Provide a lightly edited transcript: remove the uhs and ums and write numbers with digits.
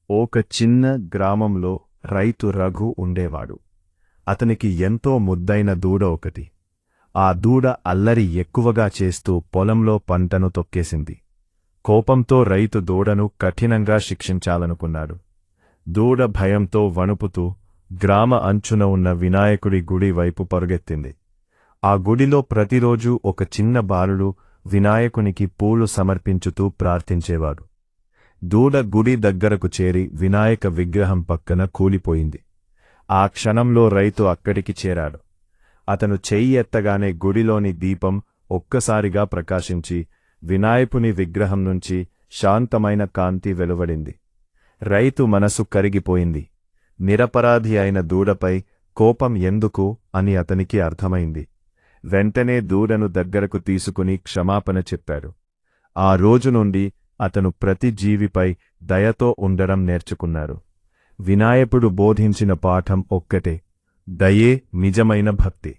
ఒక చిన్న గ్రామంలో రైతు రఘు ఉండేవాడు. అతనికి ఎంతో ముద్దైన దూడ ఒకటి. ఆ దూడ అల్లరి ఎక్కువగా చేస్తూ పొలంలో పంటను తొక్కేసింది. కోపంతో రైతు దూడను కఠినంగా శిక్షించాలనుకున్నాడు. దూడ భయంతో వణుకుతూ గ్రామ అంచున ఉన్న వినాయకుడి గుడి వైపు పరుగెత్తింది. ఆ గుడిలో ప్రతిరోజూ ఒక చిన్న బాలుడు వినాయకునికి పూలు సమర్పించుతూ ప్రార్థించేవాడు. దూడ గుడి దగ్గరకు చేరి వినాయక విగ్రహం పక్కన కూలిపోయింది. ఆ క్షణంలో రైతు అక్కడికి చేరాడు. అతను చెయ్యి ఎత్తగానే గుడిలోని దీపం ఒక్కసారిగా ప్రకాశించి వినాయకుని విగ్రహం నుంచి శాంతమైన కాంతి వెలువడింది. రైతు మనసు కరిగిపోయింది. నిరపరాధి అయిన దూడపై కోపం ఎందుకు అని అతనికి అర్థమైంది. వెంటనే దూడను దగ్గరకు తీసుకుని క్షమాపణ చెప్పాడు. ఆ రోజు నుండి అతను ప్రతి జీవిపై దయతో ఉండడం నేర్చుకున్నాడు. వినాయకుడు బోధించిన పాఠం ఒక్కటే: దయే నిజమైన భక్తి.